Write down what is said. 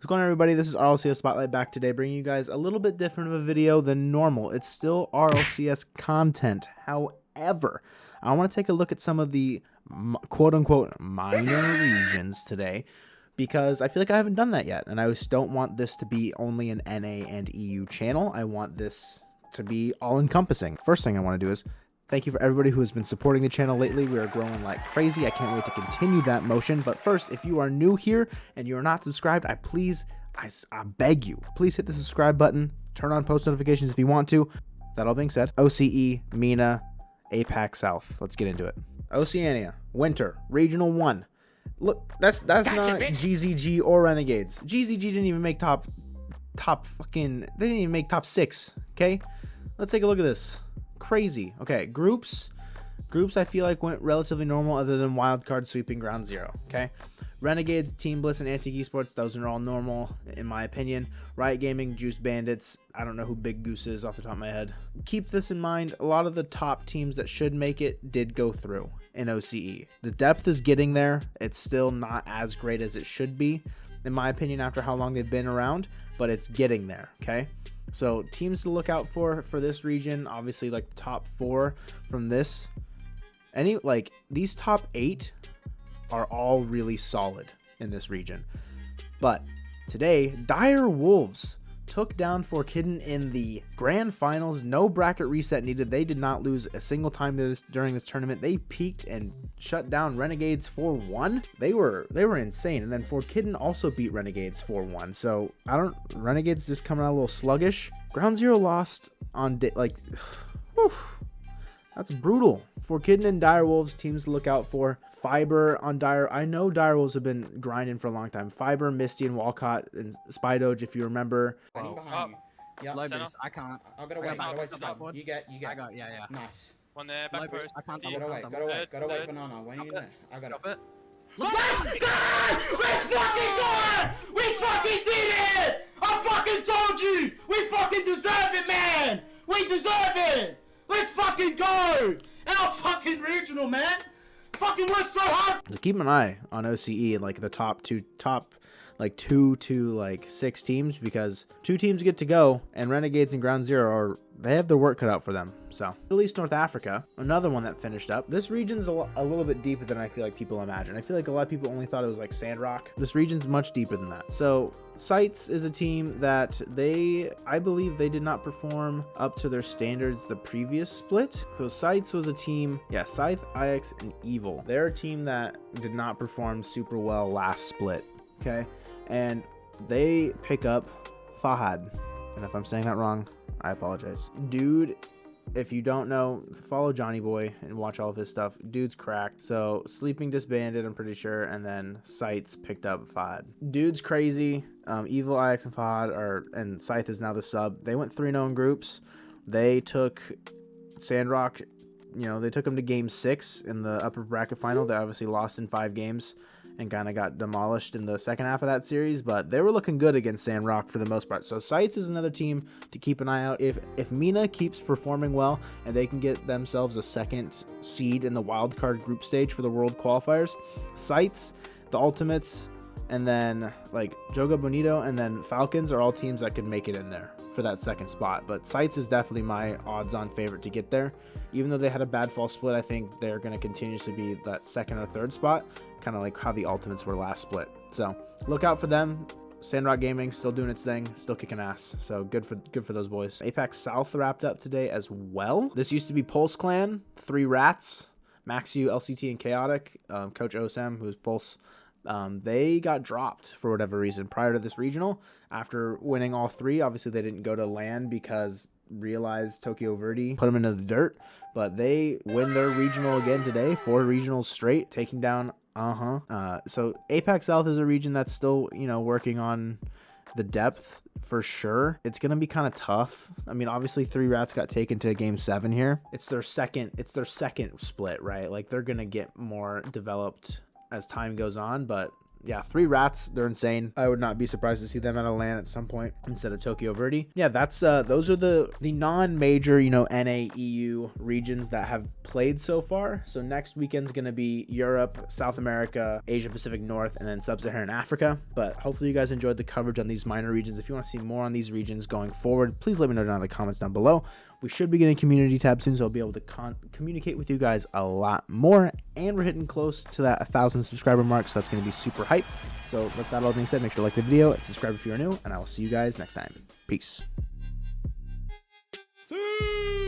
What's going on, everybody? This is RLCS Spotlight back today, bringing you guys a little bit different of a video than normal. It's still RLCS content. However, I want to take a look at some of the quote-unquote minor regions today, because I feel like I haven't done that yet, and I just don't want this to be only an NA and EU channel. I want this to be all-encompassing. First thing I want to do is thank you for everybody who has been supporting the channel lately. We are growing like crazy. I can't wait to continue that motion. But first, if you are new here and you are not subscribed, I beg you, please hit the subscribe button. Turn on post notifications if you want to. That all being said, OCE, MENA, APAC South. Let's get into it. Oceania, Winter, Regional 1. Look, that's gotcha, not bitch. GZG or Renegades. GZG didn't even make top fucking, they didn't even make top 6, okay? Let's take a look at this. Crazy. Okay, groups I feel like went relatively normal, other than wildcard sweeping ground 0. Okay, Renegades, Team Bliss, and Antique Esports, those are all normal in my opinion. Riot Gaming, Juice Bandits, I don't know who Big Goose is off the top of my head. Keep this in mind, a lot of the top teams that should make it did go through in OCE. The depth is getting there. It's still not as great as it should be in my opinion after how long they've been around, but it's getting there. Okay, so teams to look out for this region, obviously like the top 4 from this. These top 8 are all really solid in this region. But today, Dire Wolves took down Forkidden in the grand finals. No bracket reset needed. They did not lose a single time during this tournament. They peaked and shut down Renegades 4-1. They were insane. And then Forkidden also beat Renegades 4-1. So Renegades just coming out a little sluggish. Ground 0 lost on whew, that's brutal. Forkidden and Dire Wolves teams to look out for. Fiberr on Dire. I know Dire Wolves have been grinding for a long time. Fiberr, Misty, and Walcott, and Spydoge, if you remember. I need behind you. Yeah, I can't. I'll go away. You get. Yeah. Nice. One there, back post. I can't. Go away, banana. When are you there? I got it. Let's go! We fucking got it! We fucking did it! I fucking told you! We fucking deserve it, man! We deserve it! Let's fucking go! Our fucking regional, man! Fucking work so hard! Keep an eye on OCE and like the top 2 to 6 teams, because 2 teams get to go, and Renegades and Ground 0 they have their work cut out for them. So Middle East North Africa, another one that finished up. This region's a little bit deeper than I feel like people imagine. I feel like a lot of people only thought it was like Sandrock. This region's much deeper than that. So Sites is a team that I believe they did not perform up to their standards the previous split. So Sites was a team, yeah, Scythe, Ix, and Evil. They're a team that did not perform super well last split. Okay, and they pick up Fahad, and if I'm saying that wrong, I apologize. Dude, if you don't know, follow Johnny Boy and watch all of his stuff. Dude's cracked. So Sleeping disbanded, I'm pretty sure, and then Sights picked up Fahad. Dude's crazy. Evil, Ix, and Fahad and Scythe is now the sub. They went 3-0 in groups. They took Sandrock, they took them to game 6 in the upper bracket final. They obviously lost in 5 games and kind of got demolished in the second half of that series, but they were looking good against Sandrock for the most part. So Sights is another team to keep an eye out. If MENA keeps performing well and they can get themselves a 2nd seed in the wildcard group stage for the world qualifiers, Sights, the Ultimates, and then like Joga Bonito and then Falcons are all teams that could make it in there for that 2nd spot. But Sights is definitely my odds-on favorite to get there. Even though they had a bad fall split, I think they're going to continuously be that 2nd or 3rd spot, kind of like how the Ultimates were last split. So look out for them. Sandrock Gaming still doing its thing, still kicking ass. So good for those boys. APAC South wrapped up today as well. This used to be Pulse Clan, 3 Rats, Maxu, LCT, and Chaotic. Coach Osam, who's Pulse. They got dropped for whatever reason prior to this regional. After winning all 3, obviously they didn't go to LAN because realized Tokyo Verde put them into the dirt, but they win their regional again today, 4 regionals straight, taking down so APAC South is a region that's still working on the depth for sure. It's gonna be kind of tough. I mean, obviously 3 Rats got taken to game 7 here. It's their second split, right? Like they're gonna get more developed as time goes on, but yeah, 3 rats. They're insane. I would not be surprised to see them at a LAN at some point instead of Tokyo Verde. Yeah, that's those are the non-major, you know, NA EU regions that have played so far. So next weekend's gonna be Europe, South America, Asia Pacific North, and then Sub-Saharan Africa. But hopefully you guys enjoyed the coverage on these minor regions. If you want to see more on these regions going forward, please let me know down in the comments down below. We should be getting a community tab soon, so I'll be able to communicate with you guys a lot more. And we're hitting close to that 1,000 subscriber mark, so that's going to be super hype. So with that all being said, make sure to like the video and subscribe if you're new, and I will see you guys next time. Peace. See?